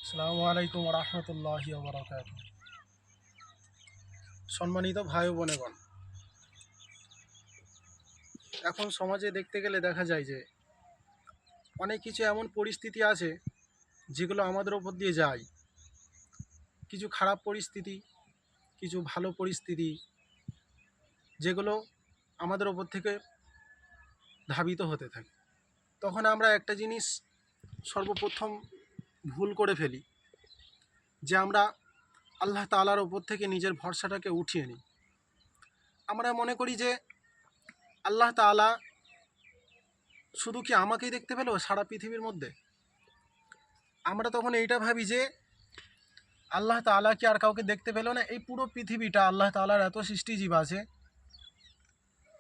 আসসালামু আলাইকুম রহমতুল্লাহি ওয়া বারাকাতুহু। সম্মানিত ভাই ও বোনেগণ, এখন সমাজে দেখতে গেলে দেখা যায় যে অনেক কিছু এমন পরিস্থিতি আছে যেগুলো আমাদের ওপর দিয়ে যায়। কিছু খারাপ পরিস্থিতি, কিছু ভালো পরিস্থিতি, যেগুলো আমাদের ওপর থেকে ধাবিত হতে থাকে। তখন আমরা একটা জিনিস সর্বপ্রথম ভুল করে ফেলি, যে আমরা আল্লাহ তাআলার ওপর থেকে নিজের ভরসাটাকে উঠিয়ে নিই। আমরা মনে করি যে আল্লাহ তাআলা শুধু কি আমাকেই দেখতে পেল সারা পৃথিবীর মধ্যে? আমরা তখন এইটা ভাবি যে আল্লাহ তাআলা কি আর কাউকে দেখতে পেল না? এই পুরো পৃথিবীটা, আল্লাহ তাআলার এত সৃষ্টিজীব আছে,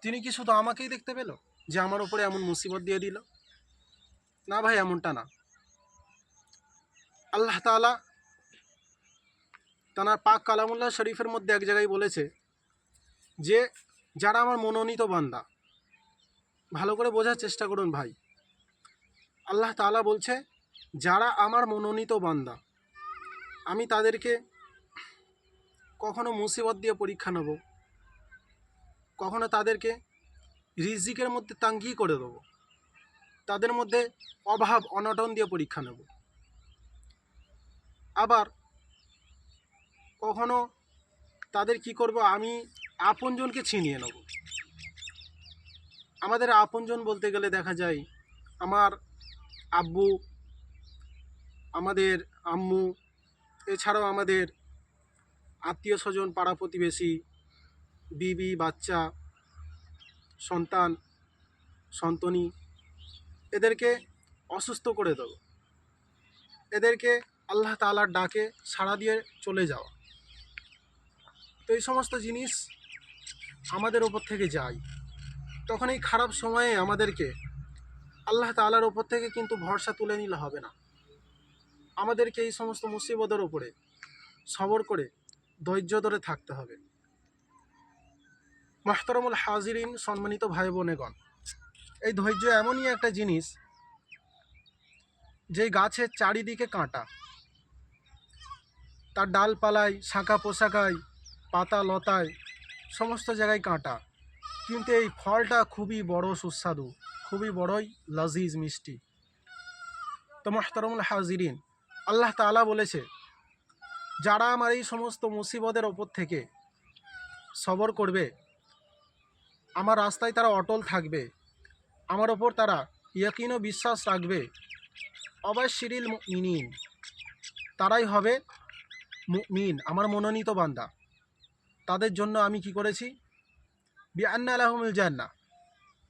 তিনি কি শুধু আমাকেই দেখতে পেল যে আমার উপরে এমন মুসিবত দিয়ে দিল? না ভাই, এমনটা না। আল্লাহ তাআলা তাঁর পাক কালামুল্লাহ শরীফের মধ্যে এক জায়গায় বলেছে যে যারা আমার মনোনীত বান্দা, ভালো করে বোঝার চেষ্টা করুন ভাই। আল্লাহ তাআলা বলছে, যারা আমার মনোনীত বান্দা, আমি তাদেরকে কখনো মুসিবত দিয়ে পরীক্ষা নেব, কখনো তাদেরকে রিজিকের মধ্যে তাঙ্গি করে দেবো, তাদের মধ্যে অভাব অনটন দিয়ে পরীক্ষা নেব। আবার কখনো তাদের কি করব, আমি আপনজনকে ছিনিয়ে নেব। আমাদের আপনজন বলতে গেলে দেখা যায় আমার আব্বু, আমাদের আম্মু, এছাড়াও আমাদের আত্মীয় স্বজন, পাড়া প্রতিবেশী, বিবি, বাচ্চা, সন্তান, সন্তনি, এদেরকে অসুস্থ করে দেব, এদেরকে আল্লাহ তাআলার ডাকে সাড়া দিয়ে চলে যাওয়া। তো এই সমস্ত জিনিস আমাদের ওপর থেকে যায়। তখন এই খারাপ সময়ে আমাদেরকে আল্লাহ তাআলার ওপর থেকে কিন্তু ভরসা তুলে নিলে হবে না। আমাদেরকে এই সমস্ত মুসিবতের ওপরে সবর করে ধৈর্য ধরে থাকতে হবে। মুহতারামুল হাজিরিন, সম্মানিত ভাই বোনেগণ, এই ধৈর্য এমনই একটা জিনিস যে গাছের চারিদিকে কাঁটা, তার ডালপালায়, শাখা পোশাকায়, পাতা লতায়, সমস্ত জায়গায় কাঁটা, কিন্তু এই ফলটা খুবই বড় সুস্বাদু, খুবই বড়ই লজিজ, মিষ্টি। তো মুহতারামুল হাজিরিন, আল্লাহ তাআলা বলেছে, যারা আমার এই সমস্ত মুসিবতের ওপর থেকে সবর করবে, আমার রাস্তায় তারা অটল থাকবে, আমার ওপর তারা ইয়াকিন ও বিশ্বাস রাখবে, অবাশশিরিল মুমিনিন, তারাই হবে মুমিন, আমার মনোনীত বান্দা। তাদের জন্য আমি কি করেছি? বিআন্না লাহুমুল জান্নাহ,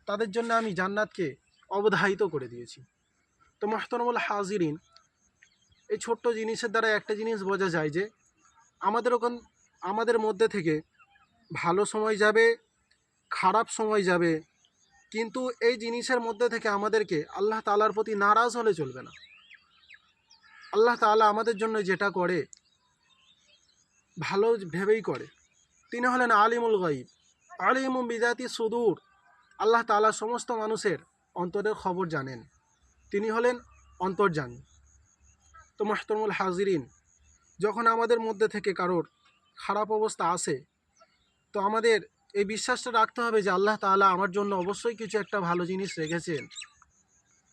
তাদের জন্য আমি জান্নাতকে অবধারিত করে দিয়েছি। তো মুহতারামুল হাজিরিন, এই ছোট্ট জিনিসের দ্বারা একটা জিনিস বোঝা যায় যে আমাদের মধ্যে থেকে ভালো সময় যাবে, খারাপ সময় যাবে, কিন্তু এই জিনিসের মধ্যে থেকে আমাদেরকে আল্লাহ তাআলার প্রতি নারাজ হলে চলবে না। আল্লাহ তাআলা আমাদের জন্য যেটা করে ভালো ভেবেই করে। তিনি হলেন আলিমুল গায়ব, আলিমুম বিযাতি সুদূর। আল্লাহ তাআলা সমস্ত মানুষের অন্তরের খবর জানেন, তিনি হলেন অন্তর্যামী। তো মুহতারামুল হাজিরিন, যখন আমাদের মধ্যে থেকে কারোর খারাপ অবস্থা আসে, তো আমাদের এই বিশ্বাসটা রাখতে হবে যে আল্লাহ তাআলা আমার জন্য অবশ্যই কিছু একটা ভালো জিনিস রেখেছেন,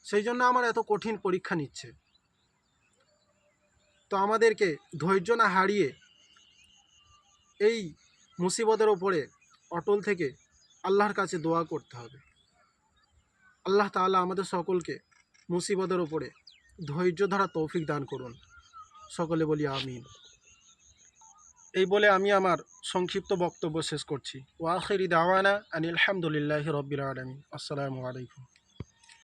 সেই জন্য আমার এত কঠিন পরীক্ষা নিচ্ছে। তো আমাদেরকে ধৈর্য না হারিয়ে এই মুসিবতের ওপরে অটল থেকে আল্লাহর কাছে দোয়া করতে হবে। আল্লাহ তাআলা আমাদের সকলকে মুসিবতের ওপরে ধৈর্য ধরা তৌফিক দান করুন। সকলে বলি আমিন। এই বলে আমি আমার সংক্ষিপ্ত বক্তব্য শেষ করছি। ওয়া আখিরি দাওয়ানা আনিল হামদুলিল্লাহি রাব্বিল আলামিন। আসসালামু আলাইকুম।